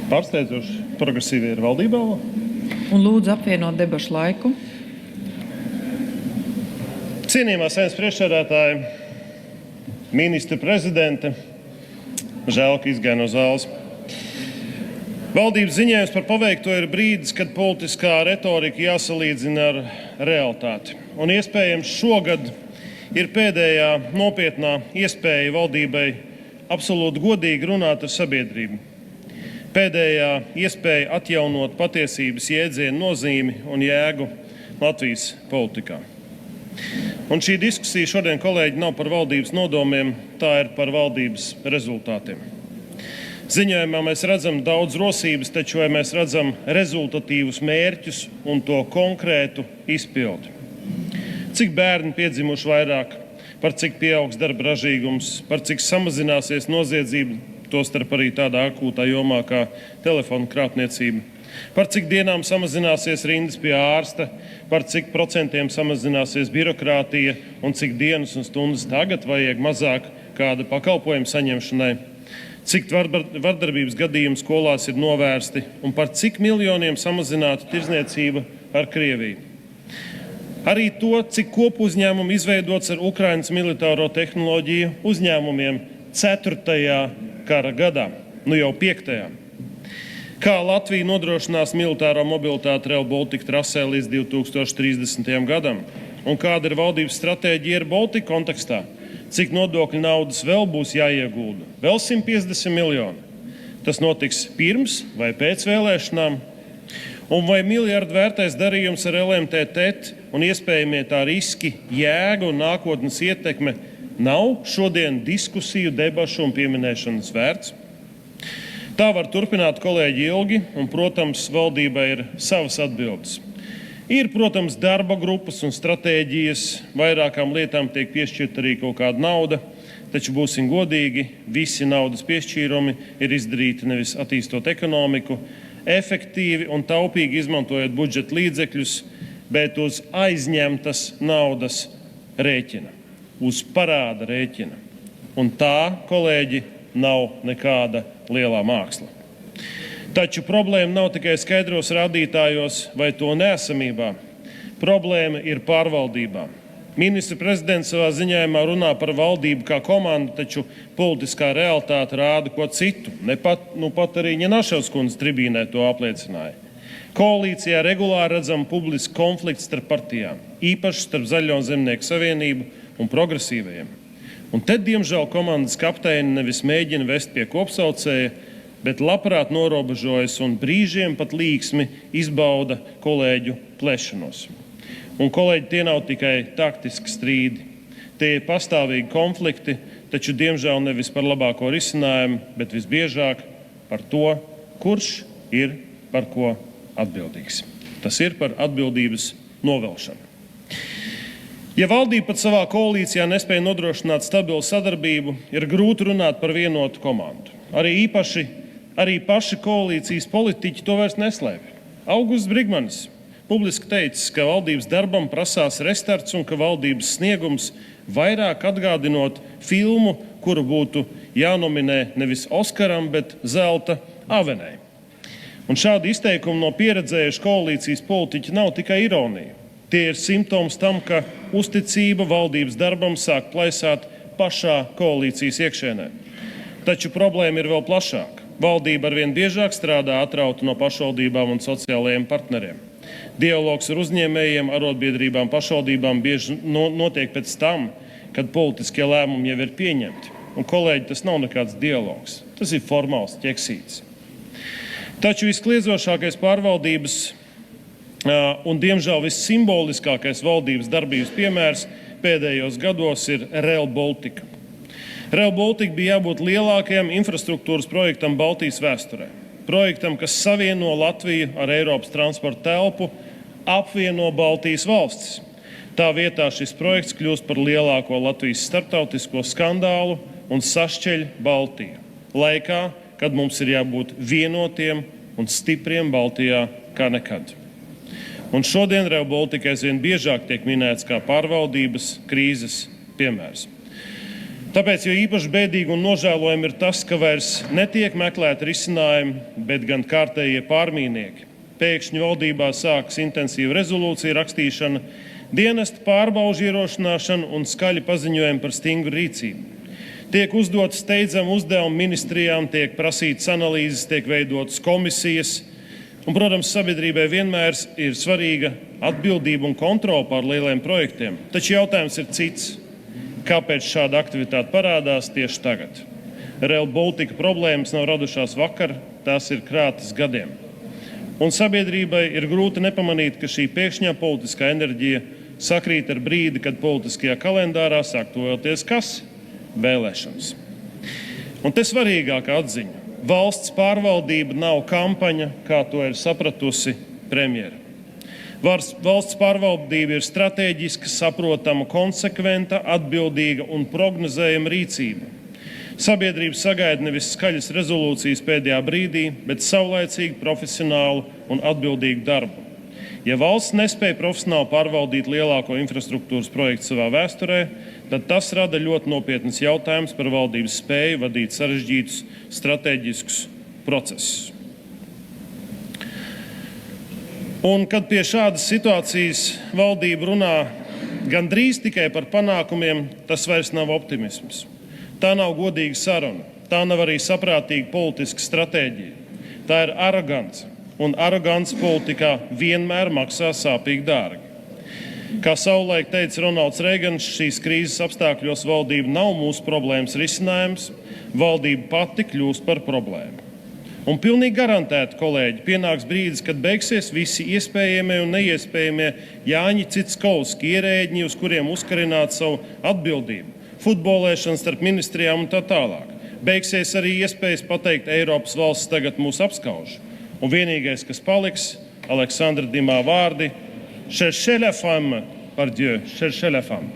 Pārsteidzoši progresīvie ir valdībā. Un lūdzu apvienot debašu laiku. Cienījamā Saeimas priekšsēdētāja, ministra prezidente, žēl, ka izgāja no zāles. Valdības ziņojums par paveikto ir brīdis, kad politiskā retorika jāsalīdzina ar realitāti. Un iespējams šogad ir pēdējā nopietnā iespēja valdībai absolūti godīgi runāt ar sabiedrību. Pēdējā iespēja atjaunot patiesības jēdzienu nozīmi un jēgu Latvijas politikā. Un šī diskusija šodien, kolēģi, nav par valdības nodomiem, tā ir par valdības rezultātiem. Ziņojumā mēs redzam daudz rosības, taču vai mēs redzam rezultatīvus mērķus un to konkrētu izpildi. Cik bērni piedzimuši vairāk, par cik pieaugs darba ražīgums, par cik samazināsies noziedzība, tostarp arī tādā akūtā jomā kā telefonu krāpniecība, par cik dienām samazināsies rindas pie ārsta, par cik procentiem samazināsies birokrātija un cik dienas un stundas tagad vajag mazāk kāda pakalpojuma saņemšanai, cik vardarbības gadījumi skolās ir novērsti un par cik miljoniem samazinātu tirzniecība ar Krieviju. Arī to, cik kopuzņēmumu izveidots ar Ukrainas militāro tehnoloģiju uzņēmumiem 4. kara gadā, nu jau 5. Kā Latvija nodrošinās militāro mobilitāti Rail Baltica trasē līdz 2030. gadam? Un kāda ir valdības stratēģija Air Baltica kontekstā? Cik nodokļu naudas vēl būs jāiegulda? Vēl 150 miljoni. Tas notiks pirms vai pēc vēlēšanām? Un vai miljardu vērtais darījums ar LMTT un iespējamie tā riski, jēga un nākotnes ietekme nav šodien diskusiju, debašu un pieminēšanas vērts? Tā var turpināt, kolēģi, ilgi, un, protams, valdībai ir savas atbildes. Ir, protams, darba grupas un stratēģijas, vairākām lietām tiek piešķirta arī kaut kāda nauda, taču būsim godīgi, visi naudas piešķīrumi ir izdarīti nevis attīstot ekonomiku, efektīvi un taupīgi izmantojot budžeta līdzekļus, bet uz aizņemtas naudas rēķina, uz parāda rēķina. Un tā, kolēģi, nav nekāda lielā māksla. Taču problēma nav tikai skaidros rādītājos vai to neesamībā. Problēma ir pārvaldībā. Ministra prezidents savā ziņojumā runā par valdību kā komandu, taču politiskā realitāte rāda ko citu. Pat arī Ņenaševs kundze tribīnē to apliecināja. Koalīcijā regulāri redzam publisku konfliktu starp partijām, īpaši starp Zaļo un Zemnieku savienību un progresīvajiem. Un te, diemžēl, komandas kapteini nevis mēģina vest pie kopsaucēja, bet labprāt norobežojas un brīžiem pat līksmi izbauda kolēģu plešanos. Un, kolēģi, tie nav tikai taktiski strīdi. Tie ir pastāvīgi konflikti, taču, diemžēl, nevis par labāko risinājumu, bet visbiežāk par to, kurš ir par ko atbildīgs. Tas ir par atbildības novelšanu. Ja valdība pat savā koalīcijā nespēja nodrošināt stabilu sadarbību, ir grūti runāt par vienotu komandu. Arī paši koalīcijas politiķi to vairs neslēpj. Augusts Brigmanis publiski teicis, ka valdības darbam prasās restarts un ka valdības sniegums vairāk atgādinot filmu, kuru būtu jānominē nevis Oskaram, bet zelta avenei. Un šādi izteikumi no pieredzējuša koalīcijas politiķa nav tikai ironija. Tie ir simptoms tam, ka uzticība valdības darbam sāk plaisāt pašā koalīcijas iekšēnē. Taču problēma ir vēl plašāka. Valdība arvien biežāk strādā atrauta no pašvaldībām un sociālajiem partneriem. Dialogs ar uzņēmējiem, arotbiedrībām, pašvaldībām bieži notiek pēc tam, kad politiskie lēmumi jau ir pieņemti. Un, kolēģi, tas nav nekāds dialogs. Tas ir formāls ķeksīts. Taču viskliedzošākais pārvaldības un, diemžēl, vissimboliskākais valdības darbības piemērs pēdējos gados ir Rail Baltica. Rail Baltica bija jābūt lielākajam infrastruktūras projektam Baltijas vēsturē. Projektam, kas savieno Latviju ar Eiropas transporta telpu, apvieno Baltijas valstis. Tā vietā šis projekts kļūst par lielāko Latvijas starptautisko skandālu un sašķeļ Baltiju. Laikā, kad mums ir jābūt vienotiem un stipriem Baltijā kā nekad. Un šodien Rail Baltica aizvien biežāk tiek minēts kā pārvaldības krīzes piemērs. Tāpēc jo īpaši bēdīgi un nožēlojami ir tas, ka vairs netiek meklēti risinājumi, bet gan kārtējie pārmīnieki. Pēkšņi valdībā sākas intensīva rezolūcija rakstīšana, dienesta pārbaužu ierošināšana un skaļi paziņojumi par stingru rīcību. Tiek uzdots steidzami uzdevumi ministrijām, tiek prasītas analīzes, tiek veidotas komisijas. Un, protams, sabiedrībai vienmēr ir svarīga atbildība un kontrole pār lieliem projektiem. Taču jautājums ir cits. Kāpēc šāda aktivitāte parādās tieši tagad? Rail Baltica problēmas nav radušās vakar, tās ir krātas gadiem. Un sabiedrībai ir grūti nepamanīt, ka šī pēkšņā politiskā enerģija sakrīt ar brīdi, kad politiskajā kalendārā sāk tuvoties kas? Vēlēšanas. Un te svarīgākā atziņa. Valsts pārvaldība nav kampaņa, kā to ir sapratusi premjera. Valsts pārvaldība ir stratēģiska, saprotama, konsekventa, atbildīga un prognozējama rīcība. Sabiedrība sagaida nevis skaļas rezolūcijas pēdējā brīdī, bet saulaicīgu, profesionālu un atbildīgu darbu. Ja valsts nespēja profesionāli pārvaldīt lielāko infrastruktūras projektu savā vēsturē, tad tas rada ļoti nopietnas jautājumus par valdības spēju vadīt sarežģītus stratēģiskus procesus. Un, kad pie šādas situācijas valdība runā gandrīz tikai par panākumiem, tas vairs nav optimisms. Tā nav godīga saruna, tā nav arī saprātīga politiska stratēģija. Tā ir arogance, un arogance politikā vienmēr maksā sāpīgi dārgi. Kā savulaik teica Ronalds Reigans, šīs krīzes apstākļos valdība nav mūsu problēmas risinājums, valdība pati kļūst par problēmu. Un pilnīgi garantēti, kolēģi, pienāks brīdis, kad beigsies visi iespējamie un neiespējamie Jāņi Citskovski ierēģi, uz kuriem uzkarināt savu atbildību, futbolēšana starp ministrijām un tā tālāk. Beigsies arī iespējas pateikt, Eiropas valsts tagad mūs apskauž. Un vienīgais, kas paliks, Aleksandra Dimā vārdi: cherchez la femme, par Dieu, cherchez la femme.